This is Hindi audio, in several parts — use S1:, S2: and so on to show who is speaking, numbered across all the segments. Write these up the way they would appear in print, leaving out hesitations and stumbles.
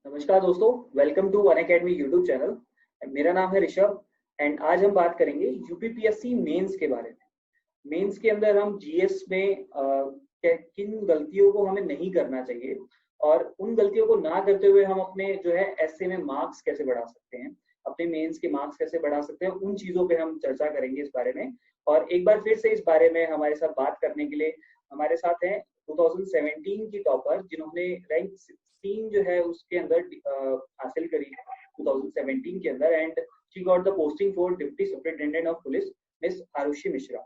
S1: नमस्कार दोस्तों, welcome to Unacademy YouTube channel. मेरा नाम है ऋषभ एंड आज हम बात करेंगे यूपीपीएससी मेंस के बारे में। मेंस के अंदर हम जीएस में किन गलतियों को हमें नहीं करना चाहिए और उन गलतियों को ना करते हुए हम अपने जो है एसए में मार्क्स कैसे बढ़ा सकते हैं, अपने मेंस के मार्क्स कैसे बढ़ा सकते हैं, उन चीज़ों पे हम चर्चा करेंगे इस बारे में। और एक बार फिर से इस बारे में हमारे साथ बात करने के लिए हमारे साथ हैं 2017 की टॉपर जिन्होंने रैंक 16 जो है उसके अंदर हासिल करी है 2017 के अंदर and she got the posting for deputy superintendent of police, miss Aarushi Mishra.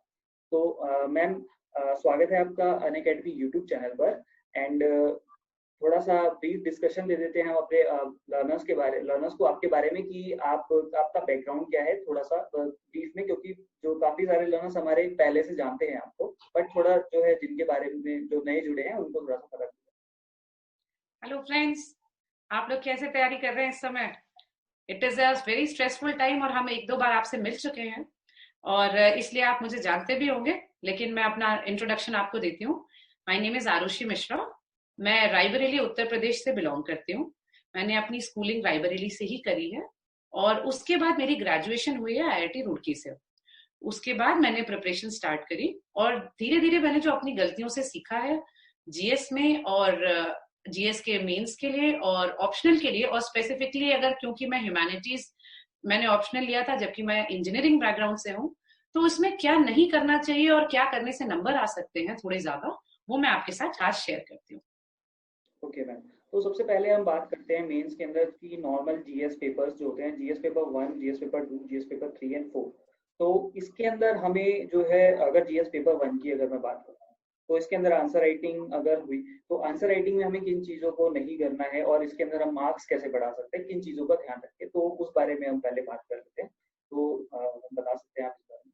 S1: तो मैम, स्वागत है आपका अनअकैडमी यूट्यूब चैनल पर एंड थोड़ा सा ब्रीफ डिस्कशन दे देते हैं हम अपने लर्नर्स को आपके बारे में कि आपका बैकग्राउंड क्या है, थोड़ा सा ब्रीफ में, क्योंकि जो काफी सारे लर्नर्स हमारे पहले से जानते हैं आपको, बट थोड़ा जो है जिनके बारे में जो नए जुड़े हैं उनको थोड़ा सा पता।
S2: हेलो फ्रेंड्स, आप लोग कैसे तैयारी कर रहे हैं इस समय? It is a very stressful time और हम एक दो बार आपसे मिल चुके हैं और इसलिए आप मुझे जानते भी होंगे, लेकिन मैं अपना इंट्रोडक्शन आपको देती हूँ। My name is Aarushi Mishra. मैं रायबरेली उत्तर प्रदेश से बिलोंग करती हूँ। मैंने अपनी स्कूलिंग रायबरेली से ही करी है और उसके बाद मेरी ग्रेजुएशन हुई है आईआईटी रुड़की से। उसके बाद मैंने प्रिपरेशन स्टार्ट करी और धीरे धीरे मैंने जो अपनी गलतियों से सीखा है जीएस में और जीएस के मेंस के लिए और ऑप्शनल के लिए, और स्पेसिफिकली अगर क्योंकि मैं ह्यूमैनिटीज मैंने ऑप्शनल लिया था जबकि मैं इंजीनियरिंग बैकग्राउंड से हूँ, तो इसमें क्या नहीं करना चाहिए और क्या करने से नंबर आ सकते हैं थोड़े ज्यादा, वो मैं आपके साथ आज शेयर करती हूँ।
S1: ओके मैम, तो सबसे पहले हम बात करते हैं मेंस के अंदर की नॉर्मल जीएस पेपर्स जो होते हैं, GS paper 1, GS paper 2, GS paper 3 and 4। तो इसके अंदर हमें जो है, अगर जीएस पेपर 1 की अगर मैं बात करूँ तो इसके अंदर आंसर राइटिंग अगर हुई तो आंसर राइटिंग में हमें किन चीज़ों को नहीं करना है और इसके अंदर हम मार्क्स कैसे बढ़ा सकते हैं, किन चीज़ों का ध्यान रखें, तो उस बारे में हम पहले बात कर लेते हैं। तो हम बता सकते हैं आप इस बारे में।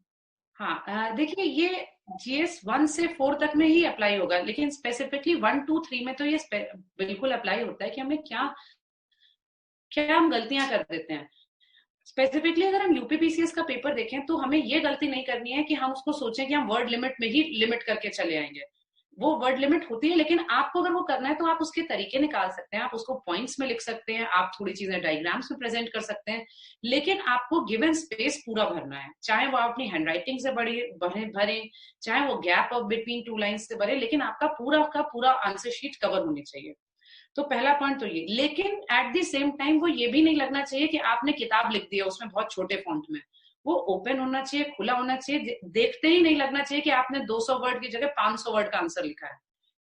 S2: हाँ, देखिए ये जीएस 1 से 4 तक में ही अप्लाई होगा, लेकिन स्पेसिफिकली 1, 2, 3 में तो ये बिल्कुल अप्लाई होता है कि हमें क्या क्या हम गलतियां कर देते हैं। स्पेसिफिकली अगर हम यूपीपीसीएस का पेपर देखें तो हमें ये गलती नहीं करनी है कि हम उसको सोचें कि हम वर्ड लिमिट में ही लिमिट करके चले आएंगे। वो वर्ड लिमिट होती है, लेकिन आपको अगर वो करना है तो आप उसके तरीके निकाल सकते हैं, आप उसको पॉइंट्स में लिख सकते हैं, आप थोड़ी चीजें डायग्राम्स में प्रेजेंट कर सकते हैं, लेकिन आपको गिवन स्पेस पूरा भरना है। चाहे वो अपनी हैंडराइटिंग से भरे, चाहे वो gap of between two lines से भरे, लेकिन आपका पूरा का पूरा आंसर शीट कवर होनी चाहिए। तो पहला पॉइंट तो ये, लेकिन एट द सेम टाइम वो ये भी नहीं लगना चाहिए कि आपने किताब लिख दी है उसमें बहुत छोटे फॉन्ट में। वो ओपन होना चाहिए, खुला होना चाहिए, देखते ही नहीं लगना चाहिए कि आपने 200 वर्ड की जगह 500 वर्ड का आंसर लिखा है।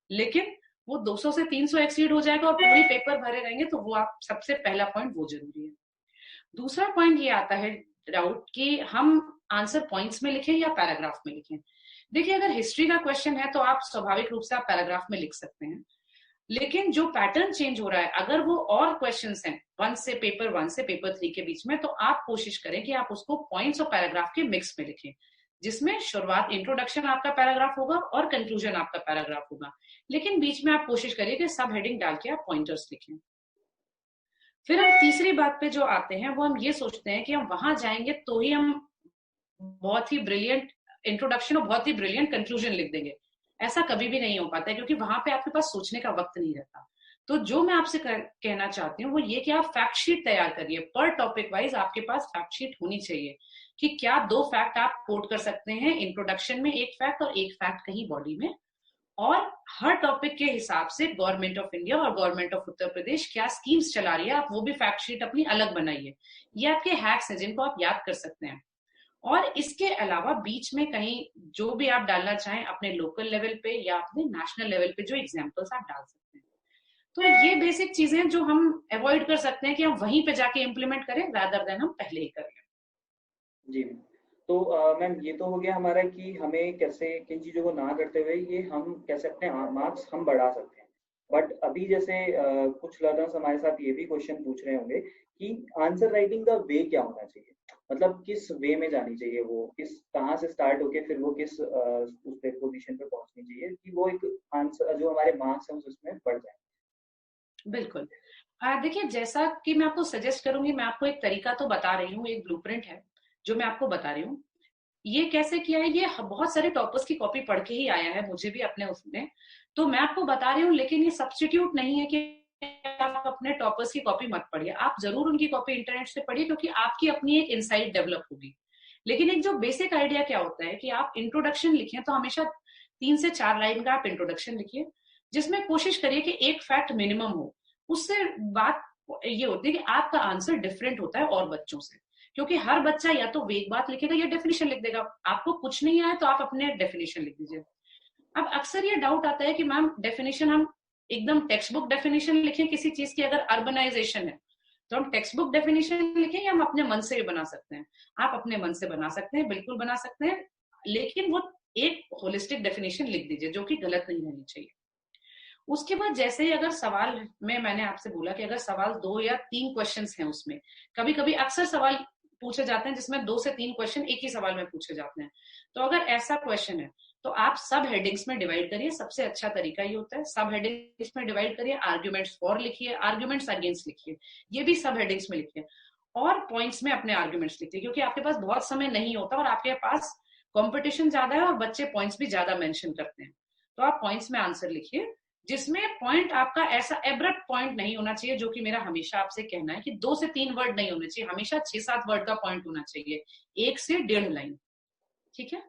S2: लेकिन वो 200 से 300 एक्सीड हो जाएगा और पूरी पेपर भरे रहेंगे, तो वो आप सबसे पहला पॉइंट वो जरूरी है। दूसरा पॉइंट ये आता है डाउट कि हम आंसर पॉइंट्स में लिखें या पैराग्राफ में लिखें। देखिए, अगर हिस्ट्री का क्वेश्चन है तो आप स्वाभाविक रूप से आप पैराग्राफ में लिख सकते हैं, लेकिन जो पैटर्न चेंज हो रहा है, अगर वो और क्वेश्चंस हैं पेपर 1 से पेपर 3 के बीच में, तो आप कोशिश करें कि आप उसको पॉइंट्स और पैराग्राफ के मिक्स में लिखें, जिसमें शुरुआत इंट्रोडक्शन आपका पैराग्राफ होगा और कंक्लूजन आपका पैराग्राफ होगा, लेकिन बीच में आप कोशिश करिए कि सब हेडिंग डाल के आप पॉइंटर्स लिखें। फिर हम तीसरी बात पे जो आते हैं, वो हम ये सोचते हैं कि हम वहां जाएंगे तो ही हम बहुत ही ब्रिलियंट इंट्रोडक्शन और बहुत ही ब्रिलियंट कंक्लूजन लिख देंगे। ऐसा कभी भी नहीं हो पाता है, क्योंकि वहां पे आपके पास सोचने का वक्त नहीं रहता। तो जो मैं आपसे कहना चाहती हूँ वो ये कि आप फैक्ट शीट तैयार करिए। पर टॉपिक वाइज आपके पास फैक्ट शीट होनी चाहिए कि क्या 2 फैक्ट आप कोट कर सकते हैं इंट्रोडक्शन में, एक फैक्ट और एक फैक्ट कहीं बॉडी में, और हर टॉपिक के हिसाब से गवर्नमेंट ऑफ इंडिया और गवर्नमेंट ऑफ उत्तर प्रदेश क्या स्कीम्स चला रही है, आप वो भी फैक्ट शीट अपनी अलग बनाइए। ये आपके हैक्स हैं जिनको आप याद कर सकते हैं। और इसके अलावा बीच में कहीं जो भी आप डालना चाहें अपने लोकल लेवल पे या अपने नेशनल लेवल पे, जो एग्जांपल्स आप डाल सकते हैं। तो ये बेसिक चीजें जो हम अवॉइड कर सकते हैं कि हम वहीं पे जाके इम्प्लीमेंट करें रादर देन हम पहले ही कर लें।
S1: जी मैम। तो मैम, ये तो हो गया हमारा कि हमें कैसे किन चीज़ों को ना करते हुए ये हम कैसे अपने मार्क्स हम बढ़ा सकते हैं। बट अभी जैसे कुछ लर्नर्स हमारे साथ ये भी क्वेश्चन पूछ रहे होंगे कि आंसर राइटिंग का वे क्या होना चाहिए, मतलब किस वे में जानी चाहिए, वो किस कहाँ से स्टार्ट होके फिर वो किस उस पे पोजीशन पे पहुंचनी चाहिए कि वो एक आंसर जो हमारे मार्क्स हैं उसमें बढ़ जाए।
S2: बिल्कुल। देखिए, जैसा कि मैं आपको सजेस्ट करूंगी, मैं आपको एक तरीका तो बता रही हूँ, एक ब्लूप्रिंट है जो मैं आपको बता रही हूँ। ये कैसे किया है, ये बहुत सारे टॉपर्स की कॉपी पढ़ के ही आया है, मुझे भी अपने उसमें। तो मैं आपको बता रही हूँ, लेकिन ये सब्स्टिट्यूट नहीं है कि आप अपने टॉपर्स की कॉपी मत पढ़िए, आप जरूर उनकी कॉपी इंटरनेट से पढ़िए, क्योंकि आपकी अपनी एक इनसाइट डेवलप होगी। लेकिन एक जो बेसिक आइडिया क्या होता है कि आप इंट्रोडक्शन लिखें तो हमेशा 3 से 4 लाइन का आप इंट्रोडक्शन लिखिए, जिसमें कोशिश करिए कि एक फैक्ट मिनिमम हो। उससे बात ये होती है कि आपका आंसर डिफरेंट होता है और बच्चों से, क्योंकि हर बच्चा या तो वेग बात लिखेगा या डेफिनेशन लिख देगा। आपको कुछ नहीं आया तो आप अपने डेफिनेशन लिख दीजिए। अब अक्सर ये डाउट आता है कि मैम डेफिनेशन हम एकदम टेक्स्ट बुक डेफिनेशन लिखें किसी चीज की, अगर अर्बनाइजेशन है तो हम टेक्स्ट बुक डेफिनेशन लिखें या हम अपने मन से भी बना सकते हैं? आप अपने मन से बना सकते हैं, बिल्कुल बना सकते हैं, लेकिन वो एक होलिस्टिक डेफिनेशन लिख दीजिए जो कि गलत नहीं रहनी चाहिए। उसके बाद जैसे ही अगर सवाल में मैंने आपसे बोला कि अगर सवाल 2 या 3 क्वेश्चंस हैं उसमें, कभी कभी अक्सर सवाल पूछे जाते हैं जिसमें 2 से 3 क्वेश्चन एक ही सवाल में पूछे जाते हैं, तो अगर ऐसा क्वेश्चन है तो आप सब हेडिंग्स में डिवाइड करिए। सबसे अच्छा तरीका ये होता है, सब हेडिंग्स में डिवाइड करिए, आर्ग्यूमेंट्स फॉर लिखिए, आर्ग्यूमेंट्स अगेंस्ट लिखिए, ये भी सब हेडिंग्स में लिखिए, और पॉइंट्स में अपने आर्ग्यूमेंट्स लिखिए, क्योंकि आपके पास बहुत समय नहीं होता और आपके पास कॉम्पिटिशन ज्यादा है और बच्चे पॉइंट्स भी ज्यादा मेंशन करते हैं। तो आप पॉइंट्स में आंसर लिखिए, जिसमें पॉइंट आपका ऐसा एब्रप्ट पॉइंट नहीं होना चाहिए, जो कि मेरा हमेशा आपसे कहना है कि 2 से 3 वर्ड नहीं होने चाहिए, हमेशा 6-7 वर्ड का पॉइंट होना चाहिए, 1 से 1.5 लाइन। ठीक है।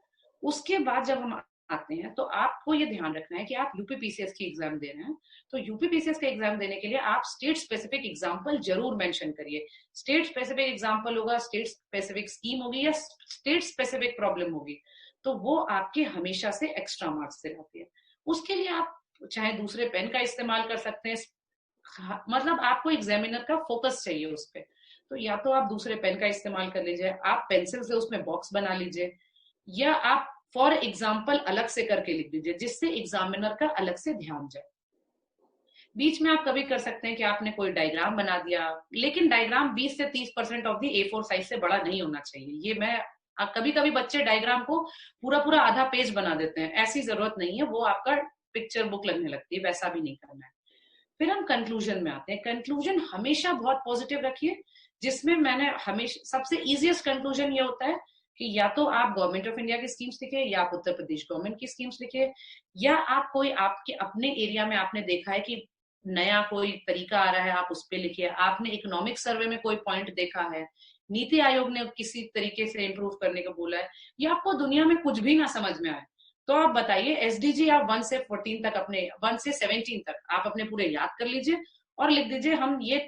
S2: उसके बाद जब हम आते हैं तो आपको ये ध्यान रखना है कि आप यूपीपीसीएस की एग्जाम दे रहे हैं, तो यूपीपीसीएस का एग्जाम देने के लिए आप स्टेट स्पेसिफिक एग्जाम्पल जरूर मेंशन करिए। स्टेट स्पेसिफिक एग्जाम्पल होगा, स्टेट स्पेसिफिक स्कीम होगी या स्टेट स्पेसिफिक प्रॉब्लम होगी, तो वो आपके हमेशा से एक्स्ट्रा मार्क्स दिलाती है। उसके लिए आप चाहे दूसरे पेन का इस्तेमाल कर सकते हैं, मतलब आपको एग्जामिनर का फोकस चाहिए उस पर, तो या तो आप दूसरे पेन का इस्तेमाल कर लीजिए, आप पेंसिल से उसमें बॉक्स बना लीजिए, या आप फॉर एग्जाम्पल अलग से करके लिख दीजिए, जिससे एग्जामिनर का अलग से ध्यान जाए। बीच में आप कभी कर सकते हैं कि आपने कोई डायग्राम बना दिया, लेकिन डायग्राम 20 से 30% ऑफ द A4 साइज से बड़ा नहीं होना चाहिए। ये मैं कभी कभी बच्चे डायग्राम को पूरा पूरा आधा पेज बना देते हैं, ऐसी जरूरत नहीं है, वो आपका पिक्चर बुक लगने लगती है, वैसा भी नहीं करना है। फिर हम कंक्लूजन में आते हैं। कंक्लूजन हमेशा बहुत पॉजिटिव रखिए, जिसमें मैंने हमेशा सबसे इजीएस्ट कंक्लूजन ये होता है कि या तो आप गवर्नमेंट ऑफ इंडिया की स्कीम्स लिखे, या आप उत्तर प्रदेश गवर्नमेंट की स्कीम्स लिखे, या आप कोई आपके अपने एरिया में आपने देखा है कि नया कोई तरीका आ रहा है, आप उस पर लिखिए, आपने इकोनॉमिक सर्वे में कोई पॉइंट देखा है, नीति आयोग ने किसी तरीके से इंप्रूव करने को बोला है, या आपको दुनिया में कुछ भी ना समझ में आए, तो आप बताइए। एसडीजी आप 1 से 14 तक, अपने 1 से 17 तक आप अपने पूरे याद कर लीजिए और लिख दीजिए हम ये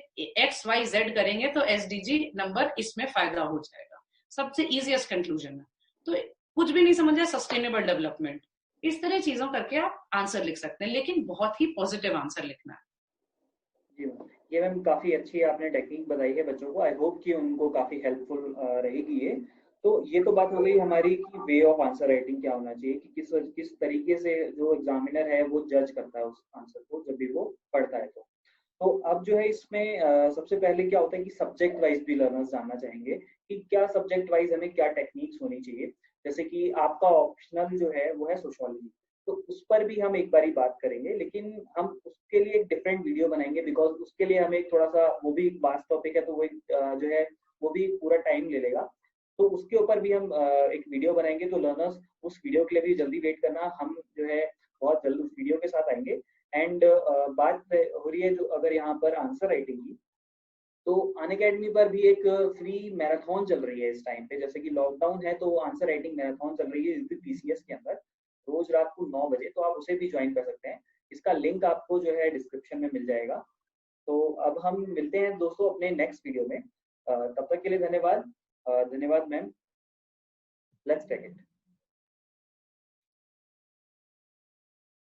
S2: XYZ करेंगे तो एसडीजी नंबर इसमें फायदा हो जाएगा। सबसे इजीएस्ट कंक्लूजन है। तो कुछ भी नहीं समझ आए, सस्टेनेबल डेवलपमेंट, इस तरह चीजों करके आप आंसर लिख सकते हैं, लेकिन बहुत ही पॉजिटिव आंसर लिखना है।
S1: जी मैम, ये मैम काफी अच्छी आपने टेक्निक बताई है बच्चों को, आई होप कि उनको काफी हेल्पफुल रहेगी ये। तो ये तो बात हो गई हमारी कि वे ऑफ आंसर राइटिंग क्या होना चाहिए, कि किस तरीके से जो एग्जामिनर है वो जज करता है उस आंसर को जब भी वो पढ़ता है। तो अब जो है इसमें सबसे पहले क्या होता है कि सब्जेक्ट वाइज भी लर्नर्स जानना चाहेंगे कि क्या सब्जेक्ट वाइज हमें क्या टेक्निक्स होनी चाहिए। जैसे कि आपका ऑप्शनल जो है वो है सोशियोलॉजी, तो उस पर भी हम एक बारी बात करेंगे, लेकिन हम उसके लिए एक डिफरेंट वीडियो बनाएंगे, बिकॉज उसके लिए हमें थोड़ा सा, वो भी एक वास्ट टॉपिक है, तो वो जो है वो भी पूरा टाइम ले लेगा। तो उसके ऊपर भी हम एक वीडियो बनाएंगे, तो लर्नर्स उस वीडियो के लिए भी जल्दी वेट करना, हम जो है बहुत जल्द उस वीडियो के साथ आएंगे। एंड बात हो रही है जो अगर यहाँ पर आंसर राइटिंग की, तो अनअकैडमी पर भी एक फ्री मैराथन चल रही है इस टाइम पे, जैसे कि लॉकडाउन है तो आंसर राइटिंग मैराथन चल रही है यूपीपीसीएस के अंदर, रोज रात को 9 बजे, तो आप उसे भी ज्वाइन कर सकते हैं। इसका लिंक आपको जो है डिस्क्रिप्शन में मिल जाएगा। तो अब हम मिलते हैं दोस्तों अपने नेक्स्ट वीडियो में, तब तक के लिए धन्यवाद। धन्यवाद मैम, लेट्स टेक इट।